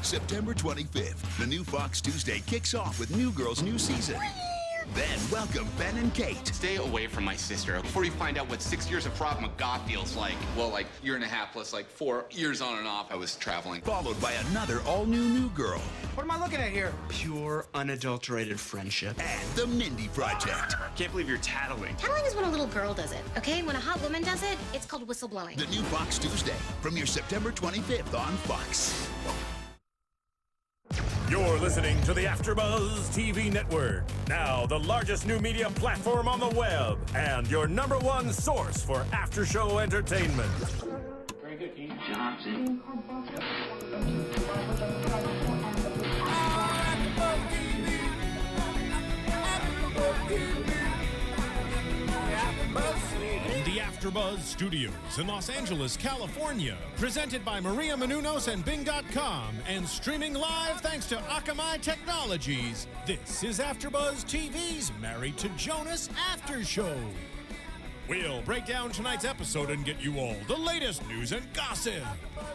September 25th, the new Fox Tuesday kicks off with New Girl's new season. Then welcome Ben and Kate. Stay away from my sister before you find out what 6 years of Krav Maga feels like. Well, like year and a half plus like 4 years on and off I was traveling. Followed by another all-new New Girl. What am I looking at here? Pure, unadulterated friendship. And the Mindy Project. Can't believe you're tattling. Tattling is when a little girl does it, okay? When a hot woman does it, it's called whistleblowing. The new Fox Tuesday, premieres September 25th on Fox. You're listening to the AfterBuzz TV Network, now the largest new media platform on the web, and your #1 source for after-show entertainment. Very good, Keith Johnson. The AfterBuzz Studios in Los Angeles, California, presented by Maria Menounos and Bing.com, and streaming live thanks to Akamai Technologies. This is AfterBuzz TV's Married to Jonas After Show. We'll break down tonight's episode and get you all the latest news and gossip.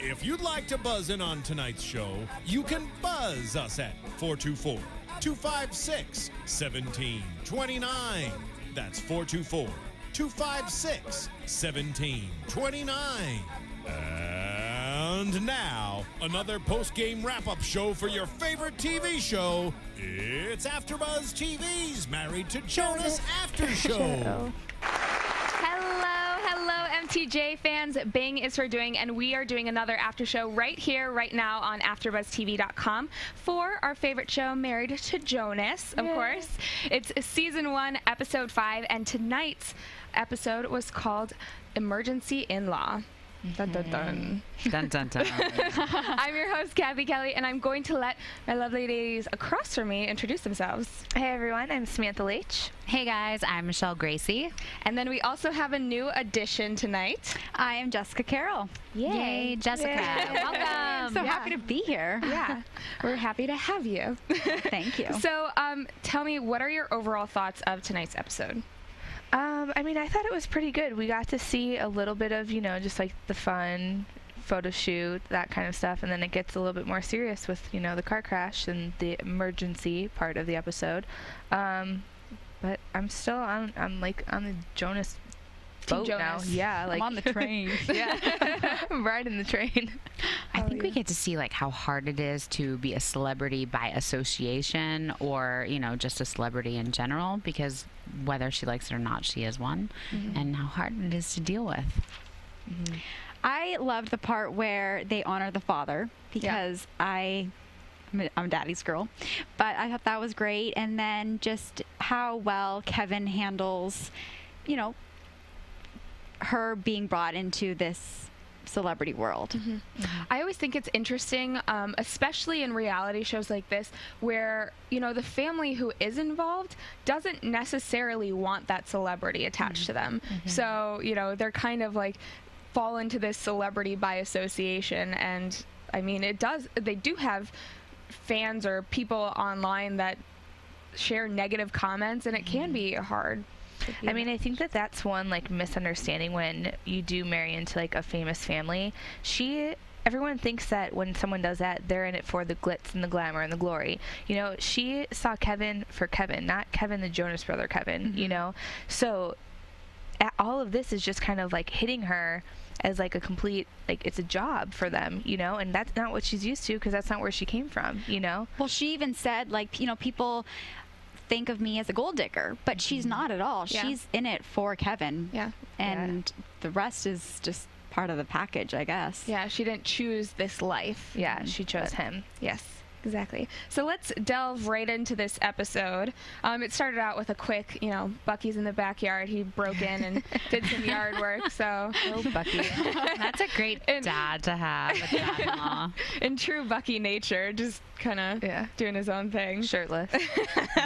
If you'd like to buzz in on tonight's show, you can buzz us at 424-256-1729. That's 424-256-1729. And now, another post-game wrap-up show for your favorite TV show. It's AfterBuzz TV's Married to Jonas After Show. Hello, MTJ fans. Bing is for doing, and we are doing another after show right here, right now on AfterBuzzTV.com for our favorite show, Married to Jonas, of course. It's season 1, episode 5, and tonight's episode was called Emergency In-Law. Dun, dun, dun. Dun, dun, dun. I'm your host, Cathy Kelley, and I'm going to let my lovely ladies across from me introduce themselves. Hey, everyone. I'm Samantha Laich. Hey, guys. I'm Michelle Gracie. And then we also have a new addition tonight. I am Jessica Carroll. Yay, Jessica. Yay. Welcome. So happy to be here. Yeah, we're happy to have you. Thank you. So tell me, what are your overall thoughts of tonight's episode? I mean, I thought it was pretty good. We got to see a little bit of, just like the fun photo shoot, that kind of stuff, and then it gets a little bit more serious with, the car crash and the emergency part of the episode. But I'm still I'm like on the Jonas boat now. Yeah, like I'm on the train. Yeah, I'm riding the train. I think we get to see like how hard it is to be a celebrity by association, or just a celebrity in general, because whether she likes it or not, she is one, and how hard it is to deal with. I loved the part where they honor the father, because I'm a daddy's girl, but I thought that was great. And then just how well Kevin handles, her being brought into this celebrity world. I always think it's interesting, especially in reality shows like this, where the family who is involved doesn't necessarily want that celebrity attached to them. So they're kind of like fall into this celebrity by association, and I mean they do have fans or people online that share negative comments, and it can be hard. I mean, I think that's one like misunderstanding when you do marry into like a famous family. Everyone thinks that when someone does that, they're in it for the glitz and the glamour and the glory. She saw Kevin for Kevin, not Kevin the Jonas brother Kevin. So all of this is just kind of like hitting her as like a complete, like it's a job for them, and that's not what she's used to, because that's not where she came from. Well, she even said, like, people think of me as a gold digger, but she's not at all. She's in it for Kevin. And the rest is just part of the package, I guess. Yeah, she didn't choose this life. Yeah, she chose him. Yes, exactly. So let's delve right into this episode. It started out with a quick, Bucky's in the backyard. He broke in and did some yard work. So, Bucky. That's a great dad to have, a dad-in-law. In true Bucky nature, just kind of doing his own thing. Shirtless.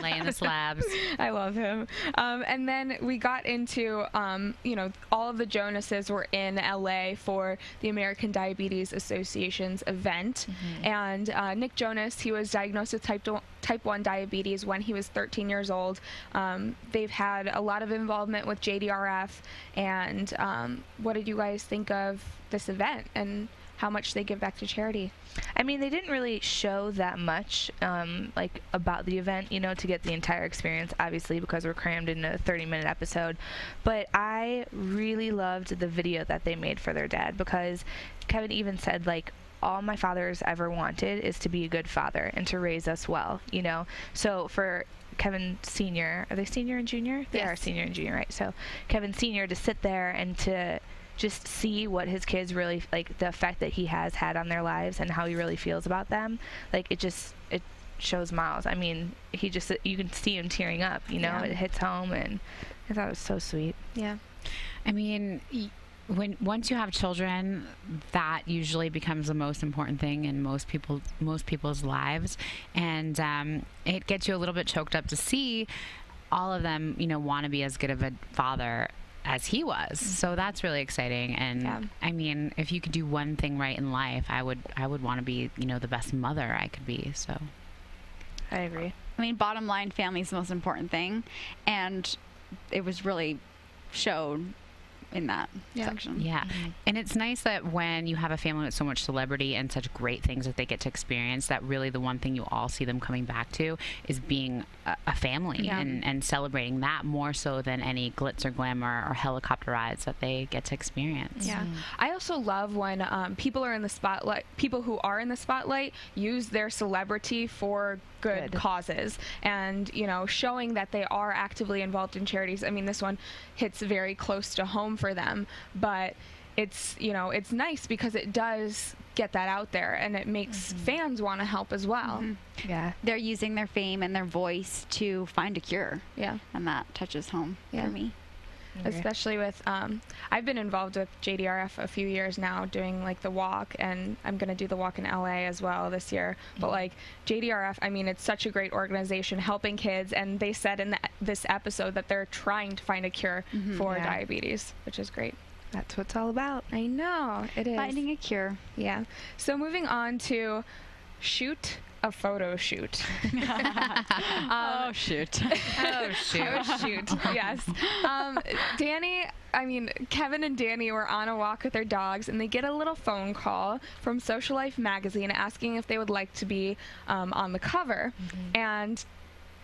Laying the slabs. I love him. And then we got into, all of the Jonases were in LA for the American Diabetes Association's event. And Nick Jonas, he was diagnosed with type 1 diabetes when he was 13 years old. They've had a lot of involvement with JDRF. And what did you guys think of this event? And how much they give back to charity. I mean, they didn't really show that much, like, about the event, you know, to get the entire experience, obviously, because we're crammed in a 30-minute episode. But I really loved the video that they made for their dad, because Kevin even said, like, all my father's ever wanted is to be a good father and to raise us well, you know? So for Kevin Sr., are they senior and junior? They are senior and junior, right? So Kevin Sr. to sit there and to just see what his kids really, like, the effect that he has had on their lives and how he really feels about them, like, it shows miles. I mean, you can see him tearing up, you know? It hits home, and I thought it was so sweet. Yeah. I mean, once you have children, that usually becomes the most important thing in most people's lives, and it gets you a little bit choked up to see all of them, you know, want to be as good of a father as he was. So that's really exciting. And I mean, if you could do one thing right in life, I would want to be, you know, the best mother I could be. So I agree. I mean, bottom line, family is the most important thing, and it was really showed in that section. Yeah. And it's nice that when you have a family with so much celebrity and such great things that they get to experience, that really the one thing you all see them coming back to is being a family and celebrating that more so than any glitz or glamour or helicopter rides that they get to experience. Yeah. I also love when people who are in the spotlight use their celebrity for good causes, and, you know, showing that they are actively involved in charities. I mean, this one hits very close to home for them, but it's, you know, it's nice because it does get that out there, and it makes fans want to help as well. Yeah, they're using their fame and their voice to find a cure. Yeah, and that touches home for me. Especially with I've been involved with JDRF a few years now, doing like the walk, and I'm going to do the walk in LA as well this year. But like JDRF, I mean, it's such a great organization helping kids, and they said in this episode that they're trying to find a cure for diabetes, which is great. That's what it's all about. I know, it is. Finding a cure. Yeah. So moving on to shoot a photo shoot. Oh, shoot. Oh, shoot. Yes. Dani, I mean, Kevin and Dani were on a walk with their dogs, and they get a little phone call from Social Life magazine asking if they would like to be on the cover. And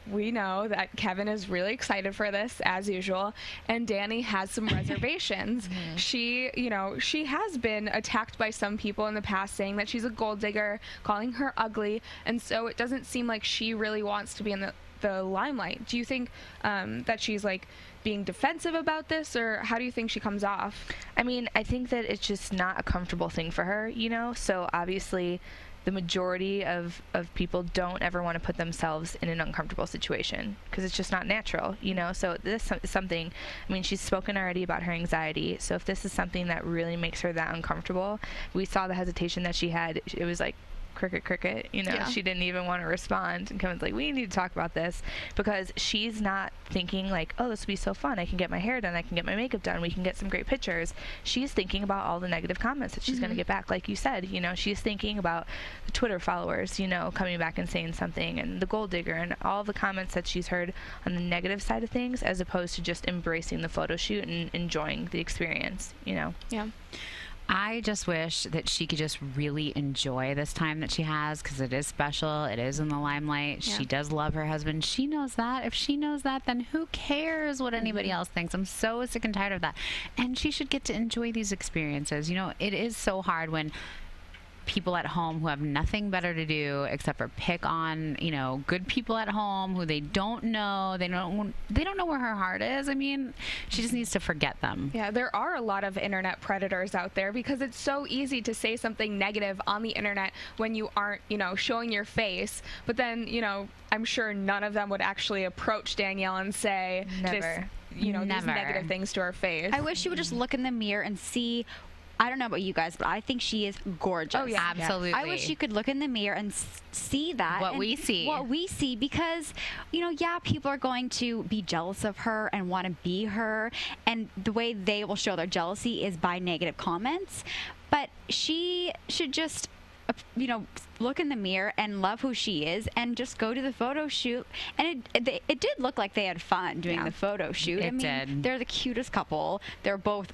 we know that Kevin is really excited for this, as usual, and Dani has some reservations. She, you know, she has been attacked by some people in the past, saying that she's a gold digger, calling her ugly, and so it doesn't seem like she really wants to be in the limelight. Do you think that she's, like, being defensive about this, or how do you think she comes off? I mean, I think that it's just not a comfortable thing for her, you know? So obviously the majority of people don't ever want to put themselves in an uncomfortable situation because it's just not natural, you know? So this is something, I mean, she's spoken already about her anxiety. So if this is something that really makes her that uncomfortable, we saw the hesitation that she had. It was like, cricket, you know, she didn't even want to respond. And Kevin's like, we need to talk about this, because she's not thinking like, oh, this will be so fun. I can get my hair done. I can get my makeup done. We can get some great pictures. She's thinking about all the negative comments that she's going to get back. Like you said, you know, she's thinking about the Twitter followers, you know, coming back and saying something, and the gold digger, and all the comments that she's heard on the negative side of things, as opposed to just embracing the photo shoot and enjoying the experience, you know? Yeah. I just wish that she could just really enjoy this time that she has, because it is special. It is in the limelight. Yeah. She does love her husband. She knows that. If she knows that, then who cares what anybody else thinks? I'm so sick and tired of that. And she should get to enjoy these experiences. You know, it is so hard when people at home who have nothing better to do except for pick on, you know, good people at home who they don't know. They don't know where her heart is. I mean, she just needs to forget them. Yeah, there are a lot of internet predators out there, because it's so easy to say something negative on the internet when you aren't, you know, showing your face. But then, you know, I'm sure none of them would actually approach Danielle and say these negative things to her face. I wish she would just look in the mirror and see. I don't know about you guys, but I think she is gorgeous. Oh, yeah. Absolutely. I wish you could look in the mirror and see that. What we see, because, you know, yeah, people are going to be jealous of her and want to be her. And the way they will show their jealousy is by negative comments. But she should just look in the mirror and love who she is and just go to the photo shoot. And it did look like they had fun doing the photo shoot. It did. They're the cutest couple. They're both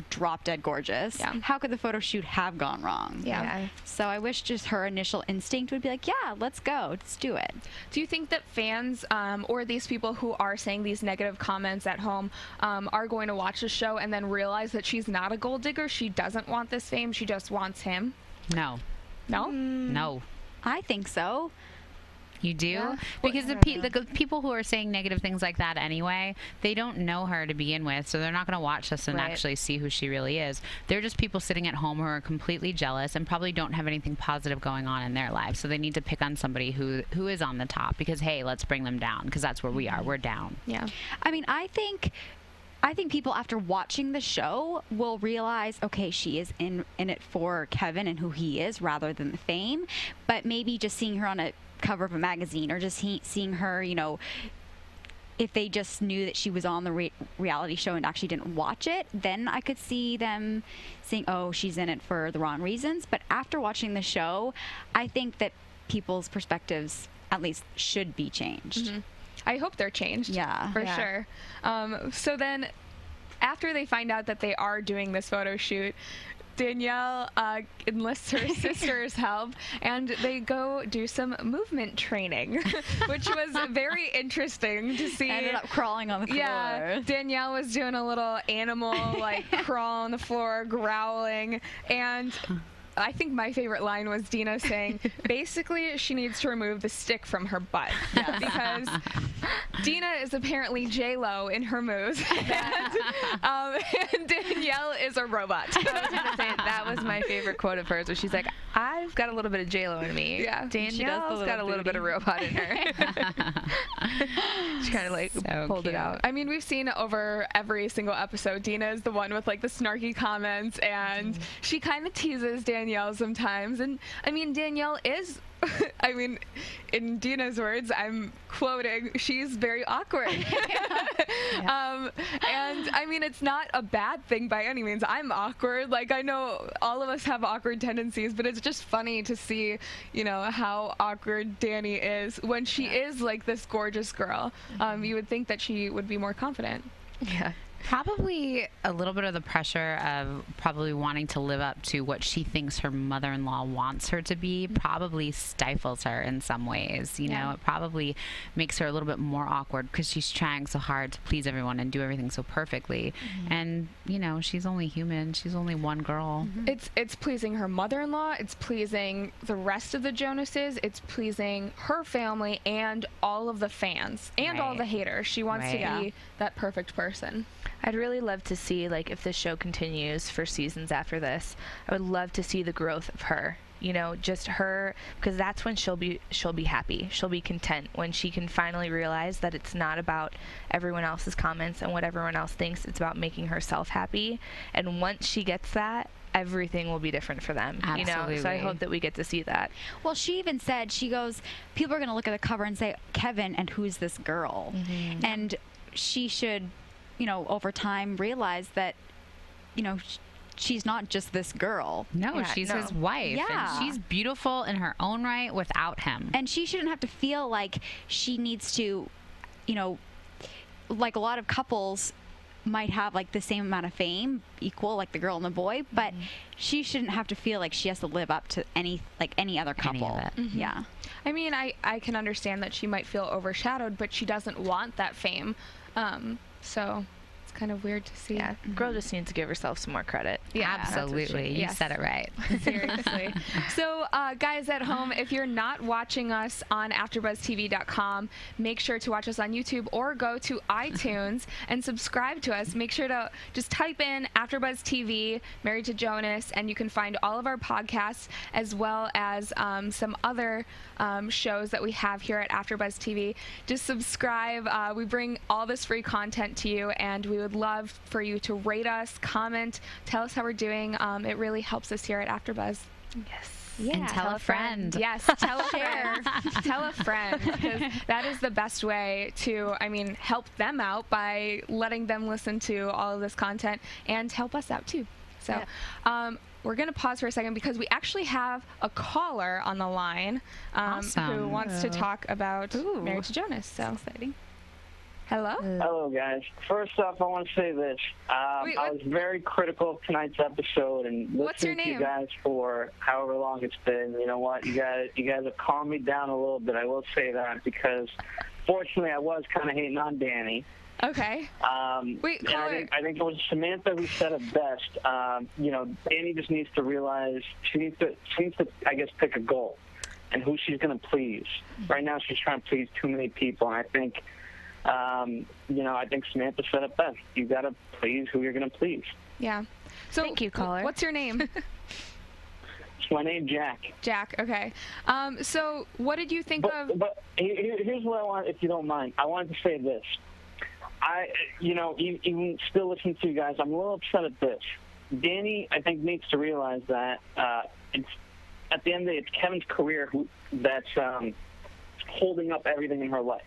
drop dead gorgeous. Yeah. How could the photo shoot have gone wrong? Yeah. So I wish just her initial instinct would be like, yeah, let's go. Let's do it. Do you think that fans or these people who are saying these negative comments at home are going to watch the show and then realize that she's not a gold digger? She doesn't want this fame. She just wants him? No. No? No. I think so. You do? Yeah. Because the people who are saying negative things like that anyway, they don't know her to begin with, so they're not going to watch this and actually see who she really is. They're just people sitting at home who are completely jealous and probably don't have anything positive going on in their lives, so they need to pick on somebody who is on the top because, hey, let's bring them down, because that's where we are. We're down. Yeah. I mean, I think people after watching the show will realize, okay, she is in it for Kevin and who he is rather than the fame. But maybe just seeing her on a cover of a magazine or just seeing her, if they just knew that she was on the reality show and actually didn't watch it, then I could see them saying, oh, she's in it for the wrong reasons. But after watching the show, I think that people's perspectives at least should be changed. Mm-hmm. I hope they're changed. Yeah. For sure. So then, after they find out that they are doing this photo shoot, Danielle enlists her sister's help, and they go do some movement training, which was very interesting to see. Ended up crawling on the floor. Yeah, Danielle was doing a little animal, crawl on the floor, growling, and I think my favorite line was Dina saying, basically, she needs to remove the stick from her butt. Yeah. Because Dina is apparently J-Lo in her moves, and Danielle is a robot. I was going to say, that was my favorite quote of hers, where she's like, I've got a little bit of J-Lo in me. Yeah. Danielle's got a little bit of robot in her. She kind of pulled it out. I mean, we've seen over every single episode, Dina is the one with the snarky comments, and she kind of teases Danielle sometimes. And I mean, Danielle is, I mean, in Dina's words, I'm quoting, she's very awkward. And I mean, it's not a bad thing by any means. I'm awkward. I know all of us have awkward tendencies, but it's just funny to see, how awkward Dani is when she is this gorgeous girl. You would think that she would be more confident. Yeah. Probably a little bit of the pressure of probably wanting to live up to what she thinks her mother-in-law wants her to be probably stifles her in some ways. It probably makes her a little bit more awkward because she's trying so hard to please everyone and do everything so perfectly. And, she's only human. She's only one girl. It's pleasing her mother-in-law. It's pleasing the rest of the Jonases. It's pleasing her family and all of the fans and all the haters. She wants to be that perfect person. I'd really love to see, if this show continues for seasons after this, I would love to see the growth of her. Just her, because that's when she'll be happy. She'll be content when she can finally realize that it's not about everyone else's comments and what everyone else thinks. It's about making herself happy. And once she gets that, everything will be different for them. Absolutely. So I hope that we get to see that. Well, she even said, she goes, people are going to look at the cover and say, Kevin, and who's this girl? And she should, over time realize that, she's not just this girl. No, she's his wife. Yeah. And she's beautiful in her own right without him. And she shouldn't have to feel like she needs to, a lot of couples might have the same amount of fame, equal, the girl and the boy, but she shouldn't have to feel like she has to live up to any other couple. Yeah. I mean, I can understand that she might feel overshadowed, but she doesn't want that fame. So it's kind of weird to see. Yeah, girl just needs to give herself some more credit. Yeah, absolutely. You said it right. Seriously. So, guys at home, if you're not watching us on AfterBuzzTV.com, make sure to watch us on YouTube or go to iTunes and subscribe to us. Make sure to just type in AfterBuzz TV, Married to Jonas, and you can find all of our podcasts as well as some other shows that we have here at AfterBuzz TV. Just subscribe. We bring all this free content to you, and we would love for you to rate us, comment, tell us how we're doing. It really helps us here at AfterBuzz. Yes. Yeah, and tell a friend. Yes, tell a friend. Tell a friend, because that is the best way to, help them out by letting them listen to all of this content and help us out too. So we're going to pause for a second because we actually have a caller on the line who wants to talk about Married to Jonas. So exciting. Hello? Hello, guys. First off, I want to say this. I was very critical of tonight's episode and listening to you guys for however long it's been. You know what? You guys have calmed me down a little bit. I will say that because, fortunately, I was kind of hating on Dani. Okay. Wait, I think it was Samantha who said it best. Dani just needs to realize she needs to, I guess, pick a goal and who she's going to please. Right now, she's trying to please too many people, and I think, I think Samantha said it best. You got to please who you're going to please. Yeah. So, thank you, caller. What's your name? It's my name, Jack. Jack. Okay. So, what did you think of? But here's what I want, if you don't mind. I wanted to say this. Even still listening to you guys, I'm a little upset at this. Dani, I think, needs to realize that it's at the end of the day, it's Kevin's career that's holding up everything in her life.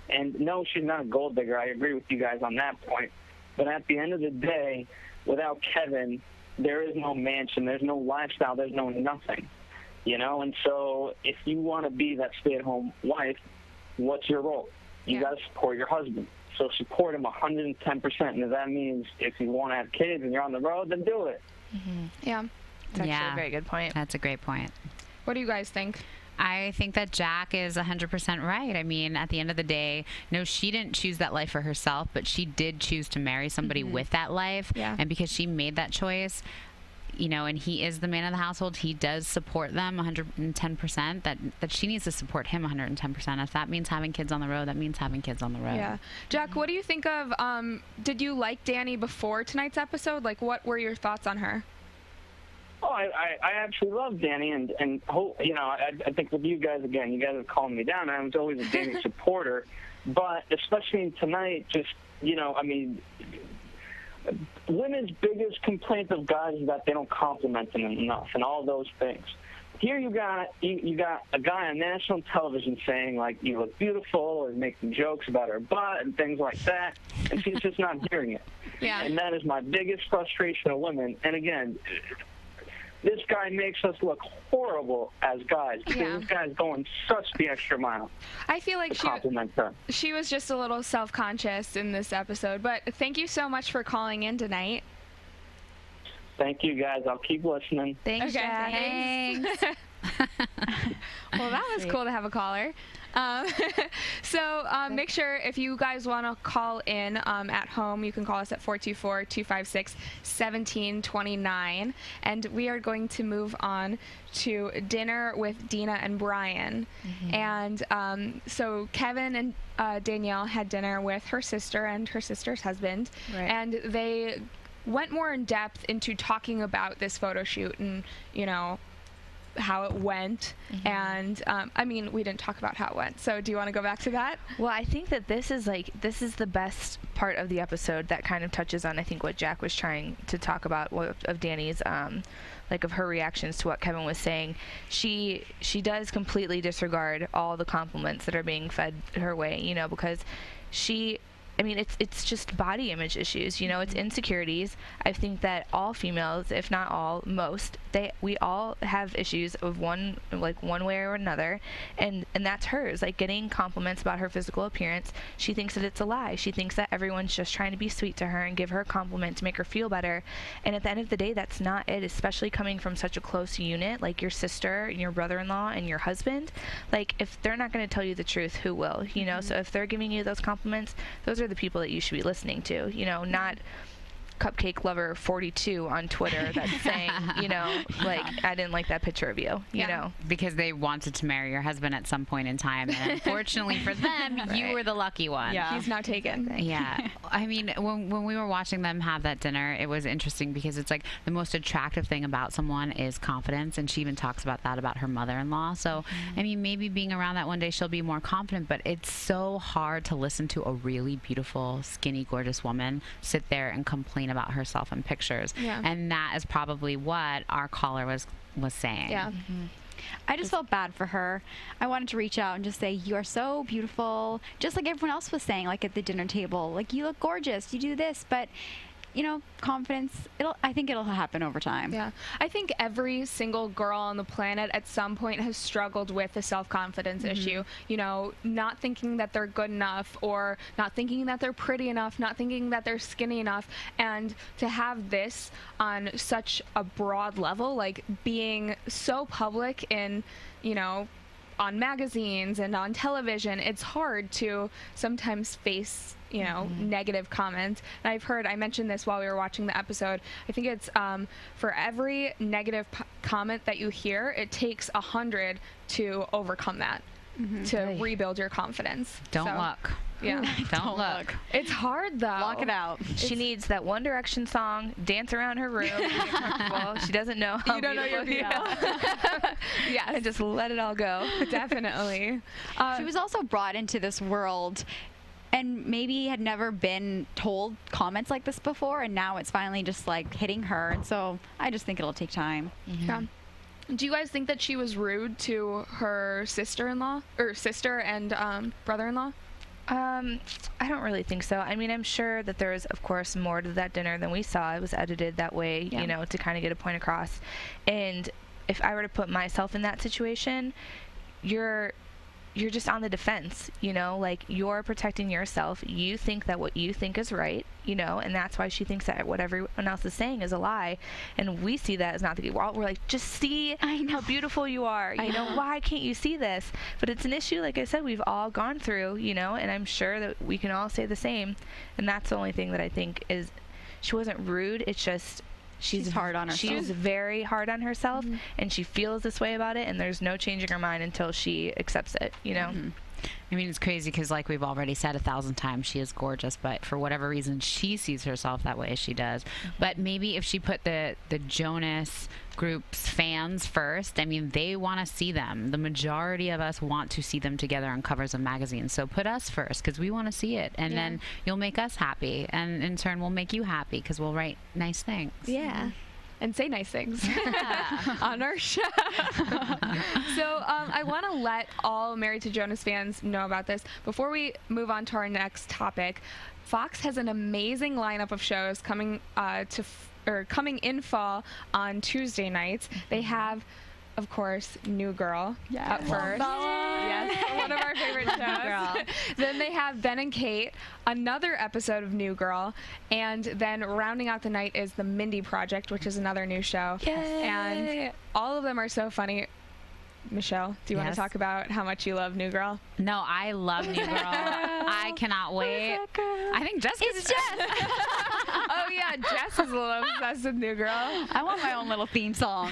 And no, she's not a gold digger. I agree with you guys on that point. But at the end of the day, without Kevin, there is no mansion, there's no lifestyle, there's no nothing. And so if you want to be that stay-at-home wife, what's your role? You got to support your husband. So support him 110%. And that means if you want to have kids and you're on the road, then do it. Mm-hmm. Yeah. That's actually a very good point. That's a great point. What do you guys think? I think that Jack is 100% right. I mean, at the end of the day, no, she didn't choose that life for herself, but she did choose to marry somebody with that life. Yeah. And because she made that choice, and he is the man of the household, he does support them 110%, that she needs to support him 110%. If that means having kids on the road, that means having kids on the road. Yeah. Jack, what do you think of, did you like Dani before tonight's episode? Like, what were your thoughts on her? Oh, I absolutely love Dani, and I think with you guys, again, you guys have calmed me down. I was always a Dani supporter, but especially tonight, just, women's biggest complaint of guys is that they don't compliment them enough and all those things. Here you got a guy on national television saying, like, you look beautiful, or making jokes about her butt and things like that, and she's just not hearing it. Yeah. And that is my biggest frustration of women. And again, this guy makes us look horrible as guys because this guy's going such the extra mile. I feel like she was just a little self-conscious in this episode, but thank you so much for calling in tonight. Thank you, guys. I'll keep listening. Thanks, Jack. Thanks. Well, that was cool to have a caller. Make sure if you guys want to call in at home, you can call us at 424-256-1729. And we are going to move on to dinner with Dina and Brian. Mm-hmm. And so Kevin and Danielle had dinner with her sister and her sister's husband. Right. And they went more in depth into talking about this photo shoot and, how it went. Mm-hmm. And we didn't talk about how it went, so do you want to go back to that? Well, I think that this is the best part of the episode that kind of touches on, I think, what Jack was trying to talk about of Dani's of her reactions to what Kevin was saying. She does completely disregard all the compliments that are being fed her way, because it's just body image issues, it's insecurities. I think that all females, if not all, most, we all have issues of one way or another, and that's hers. Like, getting compliments about her physical appearance, she thinks that it's a lie. She thinks that everyone's just trying to be sweet to her and give her a compliment to make her feel better, and at the end of the day, that's not it, especially coming from such a close unit, like your sister and your brother-in-law and your husband. Like, if they're not going to tell you the truth, who will? So if they're giving you those compliments, those are the people that you should be listening to, not Cupcake Lover 42 on Twitter that's saying, I didn't like that picture of you, you know. Because they wanted to marry your husband at some point in time, and unfortunately for them, you were the lucky one. Yeah. He's now taken. Yeah. I mean, when we were watching them have that dinner, it was interesting because it's like the most attractive thing about someone is confidence, and she even talks about that about her mother-in-law. So, I mean, maybe being around that one day, she'll be more confident, but it's so hard to listen to a really beautiful, skinny, gorgeous woman sit there and complain about herself in pictures. Yeah. And that is probably what our caller was saying. Yeah. Mm-hmm. I just felt bad for her. I wanted to reach out and just say, you are so beautiful, just like everyone else was saying, like at the dinner table, like, you look gorgeous, you do this, but confidence, I think it'll happen over time. Yeah. I think every single girl on the planet at some point has struggled with a self-confidence issue. Not thinking that they're good enough, or not thinking that they're pretty enough, not thinking that they're skinny enough. And to have this on such a broad level, like being so public in, on magazines and on television, it's hard to sometimes face negative comments. And I mentioned this while we were watching the episode. I think it's for every negative comment that you hear, it takes 100 to overcome that, to rebuild your confidence. Don't look. Yeah. Don't look. It's hard, though. Lock it out. She needs that One Direction song, dance around her room, get comfortable. She doesn't know how you don't know you're beautiful. Yeah, and just let it all go. Definitely. She was also brought into this world and maybe had never been told comments like this before, and now it's finally just like hitting her. And so I just think it'll take time. Yeah. Do you guys think that she was rude to her sister-in-law, or sister and brother-in-law? I don't really think so. I mean, I'm sure that there's, of course, more to that dinner than we saw. It was edited that way, to kind of get a point across. And if I were to put myself in that situation, you're just on the defense, like you're protecting yourself. You think that what you think is right, and that's why she thinks that what everyone else is saying is a lie. And we see that as not the case. We're like, just see how beautiful you are. Why can't you see this? But it's an issue, like I said, we've all gone through, and I'm sure that we can all say the same. And that's the only thing that I think is, she wasn't rude. It's just, she's hard on herself. She's very hard on herself, and she feels this way about it, and there's no changing her mind until she accepts it, I mean, it's crazy because, like we've already said 1,000 times, she is gorgeous, but for whatever reason, she sees herself that way as she does. But maybe if she put the Jonas group's fans first, I mean, they want to see them. The majority of us want to see them together on covers of magazines. So put us first because we want to see it, and then you'll make us happy, and in turn, we'll make you happy because we'll write nice things. Yeah. And say nice things on our show. So I want to let all Married to Jonas fans know about this. Before we move on to our next topic, Fox has an amazing lineup of shows coming coming in fall on Tuesday nights. They have, of course, New Girl up first. Yes, one of our favorite shows. Then they have Ben and Kate, another episode of New Girl, and then rounding out the night is The Mindy Project, which is another new show. Yay. And all of them are so funny. Michelle, do you want to talk about how much you love New Girl? No, I love New Girl. I cannot wait. I think Jessica's Jess. Oh yeah, Jess is a little obsessed with New Girl. I want my own little theme song.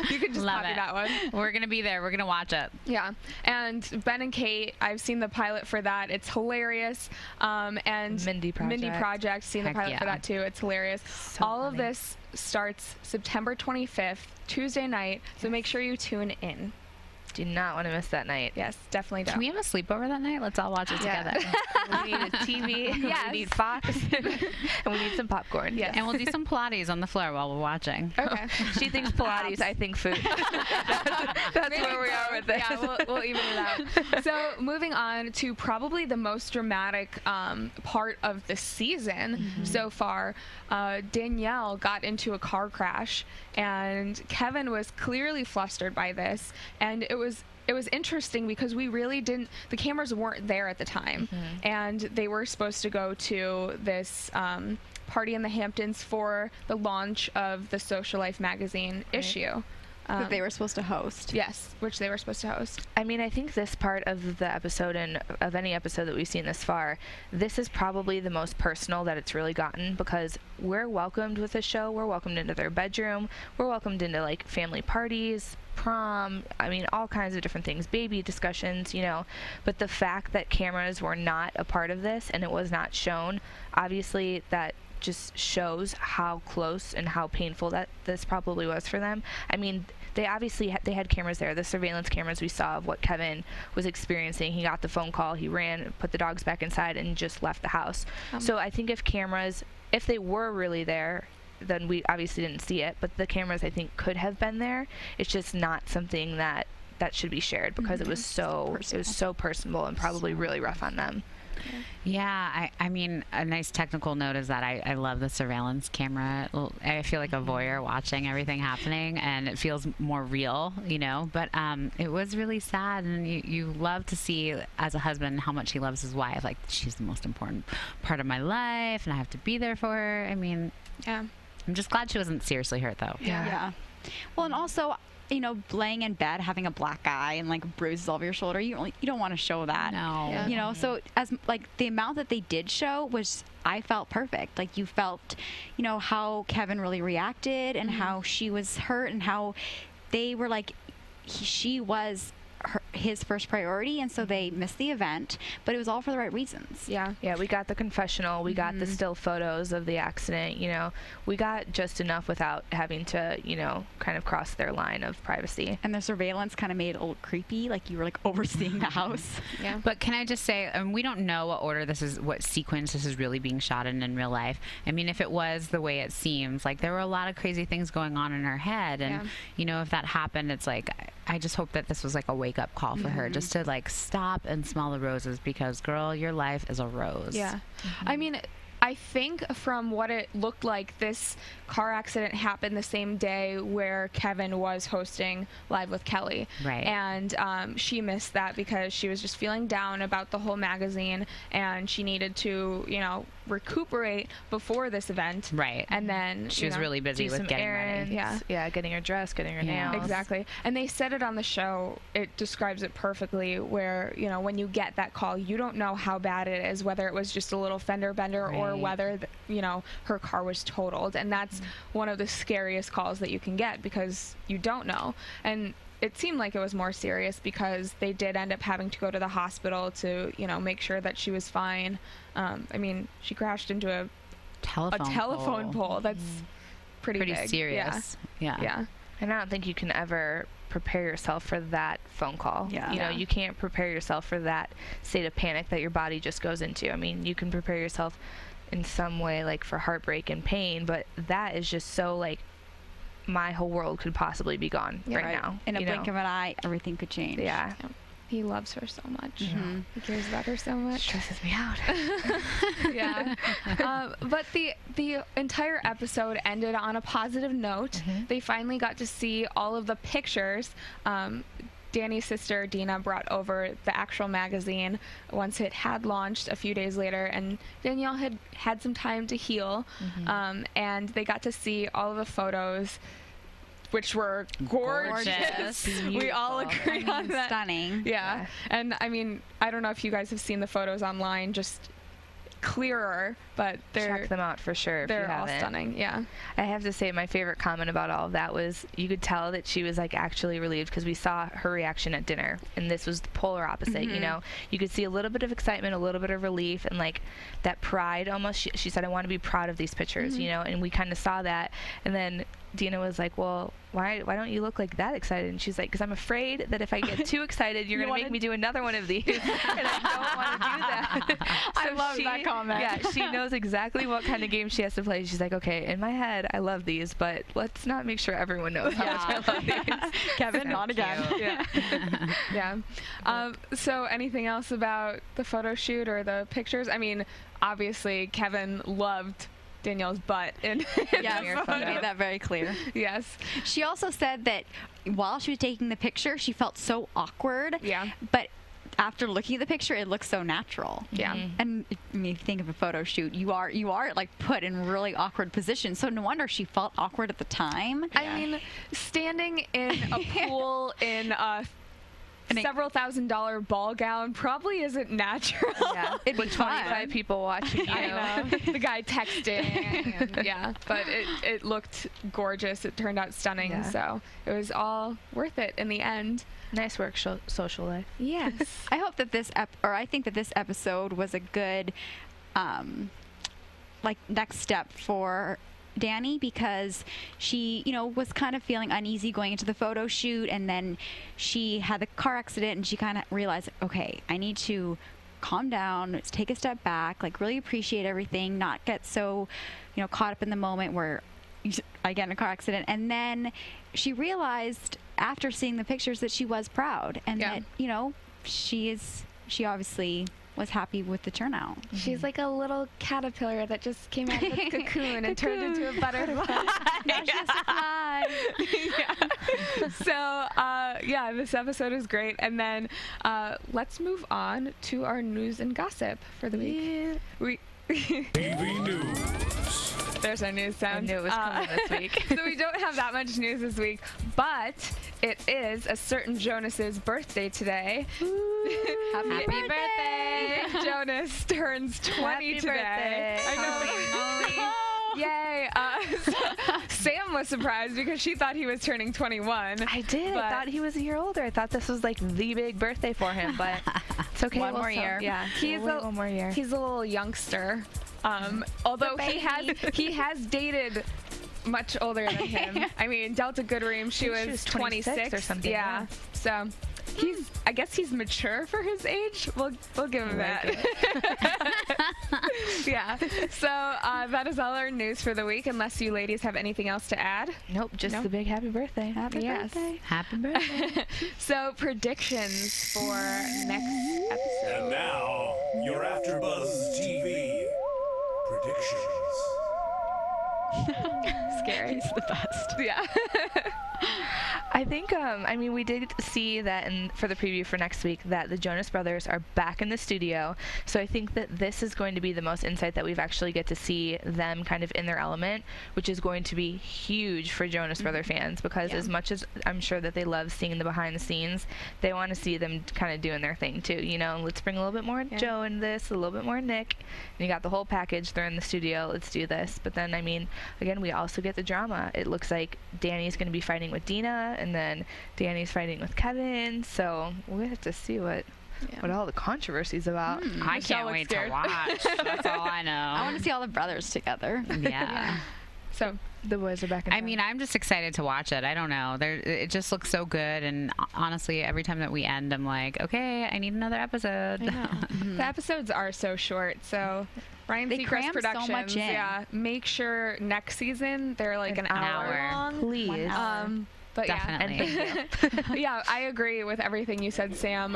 You can just Love copy it. that one. We're going to be there. We're going to watch it. Yeah. And Ben and Kate, I've seen the pilot for that. It's hilarious. And Mindy Project. Seen the Heck pilot yeah. for that too. It's hilarious. So All of funny. this starts September 25th, Tuesday night. So make sure you tune in. Do not want to miss that night. Yes, definitely don't. Can we have a sleepover that night? Let's all watch it together. We need a TV. Yes. We need Fox. And we need some popcorn. Yes. And we'll do some Pilates on the floor while we're watching. Okay. She thinks Pilates, I think food. That's Maybe where we are with this. Yeah, we'll even it out. So moving on to probably the most dramatic part of the season so far, Danielle got into a car crash, and Kevin was clearly flustered by this, and it was interesting because we really didn't, the cameras weren't there at the time, and they were supposed to go to this party in the Hamptons for the launch of the Social Life magazine issue. That they were supposed to host. Yes, which they were supposed to host. I mean, I think this part of the episode, and of any episode that we've seen this far, this is probably the most personal that it's really gotten, because we're welcomed with the show. We're welcomed into their bedroom. We're welcomed into, like, family parties, prom, I mean, all kinds of different things, baby discussions, you know. But the fact that cameras were not a part of this and it was not shown, obviously that just shows how close and how painful that this probably was for them. I mean, they obviously they had cameras there, the surveillance cameras we saw of what Kevin was experiencing. He got the phone call, he ran, put the dogs back inside, and just left the house. So I think if cameras, if they were really there, then we obviously didn't see it, but the cameras, I think, could have been there. It's just not something that should be shared, because it was so personal and probably really rough on them. Yeah, I mean, a nice technical note is that I love the surveillance camera. I feel like a voyeur watching everything happening, and it feels more real, you know. But it was really sad, and you love to see, as a husband, how much he loves his wife. Like, she's the most important part of my life, and I have to be there for her. I mean, yeah. I'm just glad she wasn't seriously hurt, though. Yeah. Well, and also, you know, laying in bed having a black eye and like bruises all over your shoulder, you don't want to show that. No. You know, so as like the amount that they did show was, I felt perfect. Like, you felt, you know, how Kevin really reacted and how she was hurt and how they were like, she was his first priority, and so they missed the event, but it was all for the right reasons. Yeah, we got the confessional, we got the still photos of the accident, you know, we got just enough without having to, you know, kind of cross their line of privacy. And the surveillance kind of made it a little creepy, like you were like overseeing the house. Yeah. But can I just say, we don't know what order this is, what sequence this is really being shot in real life. I mean, if it was the way it seems, like there were a lot of crazy things going on in her head, and you know, if that happened, it's like, I just hope that this was like a wake-up call for her, just to like stop and smell the roses, because girl, your life is a rose. Yeah. I mean, I think from what it looked like, this car accident happened the same day where Kevin was hosting Live with Kelly. Right. And she missed that because she was just feeling down about the whole magazine, and she needed to, you know, recuperate before this event. Right. And then she was really busy with getting errands, ready. Yeah, getting her dressed, getting her nails. Exactly. And they said it on the show. It describes it perfectly, where, you know, when you get that call, you don't know how bad it is, whether it was just a little fender bender or whether, you know, her car was totaled. And that's one of the scariest calls that you can get, because you don't know. And it seemed like it was more serious because they did end up having to go to the hospital to, you know, make sure that she was fine. I mean, she crashed into a telephone pole. That's pretty big. serious. Yeah. And I don't think you can ever prepare yourself for that phone call. Yeah. You know, you can't prepare yourself for that state of panic that your body just goes into. I mean, you can prepare yourself in some way, like for heartbreak and pain, but that is just so like, my whole world could possibly be gone right now. In a blink of an eye, everything could change. Yeah. He loves her so much. He cares about her so much. Stresses me out. Yeah. But the entire episode ended on a positive note. They finally got to see all of the pictures. Dani's sister, Dina, brought over the actual magazine once it had launched a few days later, and Danielle had some time to heal, and they got to see all of the photos, which were gorgeous. We all agree on that. Stunning. Yeah. And I mean, I don't know if you guys have seen the photos online, just clearer, but check them out for sure. They're all stunning. Yeah. I have to say, my favorite comment about all of that was, you could tell that she was like actually relieved, because we saw her reaction at dinner, and this was the polar opposite. You know, you could see a little bit of excitement, a little bit of relief, and like that pride almost. She said, I want to be proud of these pictures, you know, and we kind of saw that. And then Dina was like, well, why don't you look like that excited? And she's like, because I'm afraid that if I get too excited, you're going to make me do another one of these. And I don't want to do that. I love that comment. Yeah, she knows exactly what kind of game she has to play. She's like, okay, in my head, I love these, but let's not make sure everyone knows how much I love these. Kevin, So not again. Yeah. So anything else about the photo shoot or the pictures? I mean, obviously, Kevin loved Danielle's butt in Yes, he made that very clear. Yes. She also said that while she was taking the picture, she felt so awkward. Yeah. But after looking at the picture, it looks so natural. Yeah. And I mean, if you think of a photo shoot, you are like put in really awkward positions. So no wonder she felt awkward at the time. I mean, standing in a pool in a several $1,000 ball gown probably isn't natural. Yeah, it'd be 25 people watching you. I know. The guy texting. And, yeah, but it looked gorgeous. It turned out stunning. Yeah. So it was all worth it in the end. Nice work, social life. Yes. I hope that I think that this episode was a good, like, next step for Dani, because she, you know, was kind of feeling uneasy going into the photo shoot, and then she had the car accident, and she kind of realized, okay, I need to calm down, take a step back, like really appreciate everything, not get so, you know, caught up in the moment where I get in a car accident. And then she realized after seeing the pictures that she was proud, and that, you know, she obviously was happy with the turnout. She's like a little caterpillar that just came out of the cocoon and turned into a butterfly. Now she's a fly. Yeah. So, this episode is great. And then let's move on to our news and gossip for the week. TV news. There's our news sound. I knew it was coming this week. So we don't have that much news this week, but it is a certain Jonas's birthday today. Happy birthday! Nick Jonas turns 20 Happy today. birthday. I know. Yay! Sam was surprised because she thought he was turning 21. I did. I thought he was a year older. I thought this was like the big birthday for him, but it's okay. One more year. Yeah, He's one more year. He's a little youngster. Although he has dated much older than him. I mean, Delta Goodream, she was 26 or something. Yeah. So I guess he's mature for his age. We'll give him that. Yeah. So that is all our news for the week, unless you ladies have anything else to add. Nope, just the big happy birthday. Happy birthday. Happy birthday. So predictions for next episode. And now, your AfterBuzz TV predictions. Scary. He's the best. Yeah. I think, we did see that for the preview for next week that the Jonas Brothers are back in the studio. So I think that this is going to be the most insight that we've actually get to see them kind of in their element, which is going to be huge for Jonas Brother fans, because as much as I'm sure that they love seeing the behind the scenes, they want to see them kind of doing their thing too. You know, let's bring a little bit more Joe in this, a little bit more Nick. And you got the whole package. They're in the studio. Let's do this. But then, again, we also get the drama. It looks like Dani's going to be fighting with Dina, and then Dani's fighting with Kevin. So we have to see what all the controversy's about. I can't wait to watch. That's all I know. I want to see all the brothers together. Yeah. So the boys are back in town. I'm just excited to watch it. I don't know. It just looks so good. And honestly, every time that we end, I'm like, okay, I need another episode. The episodes are so short. So Ryan They Seacrest cram so Productions, much in. yeah, make sure next season they're like an hour long. Please. 1 hour. But Definitely. yeah, I agree with everything you said, Sam,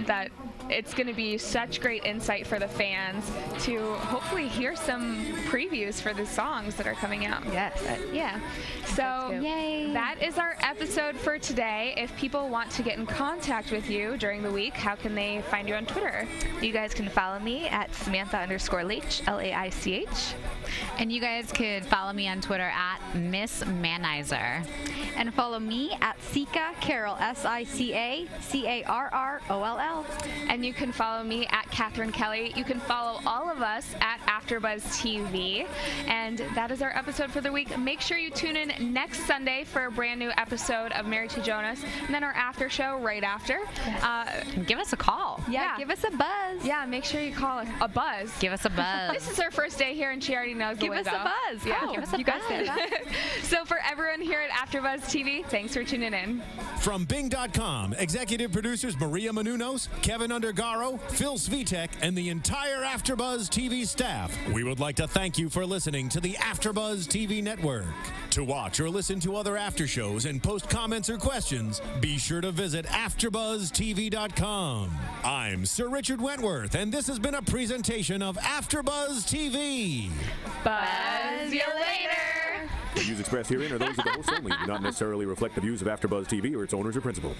that it's going to be such great insight for the fans to hopefully hear some previews for the songs that are coming out. Yes. Yeah. So Yay. that is our episode for today. If people want to get in contact with you during the week, how can they find you on Twitter? You guys can follow me at Samantha_Laich, Laich. And you guys could follow me on Twitter at Miss Manizer. And follow me at Jessica Carroll, SICA CARROLL. And you can follow me at Cathy Kelley. You can follow all of us at AfterBuzz TV. And that is our episode for the week. Make sure you tune in next Sunday for a brand new episode of Married to Jonas, and then our after show right after. Give us a call. Yeah, give us a buzz. Yeah, make sure you call a buzz. Give us a buzz. This is her first day here, and she already knows the Give us lingo. a buzz. Yeah, Oh, give us a buzz. So for everyone here at AfterBuzz TV, thanks for tuning in. From Bing.com, executive producers Maria Menounos, Kevin Undergaro, Phil Svitek, and the entire AfterBuzz TV staff, we would like to thank you for listening to the AfterBuzz TV network. To watch or listen to other after shows and post comments or questions, be sure to visit AfterBuzzTV.com. I'm Sir Richard Wentworth, and this has been a presentation of AfterBuzz TV. Buzz you later. The views expressed herein are those of the host only, do not necessarily reflect the views of AfterBuzz TV or its owners or principal.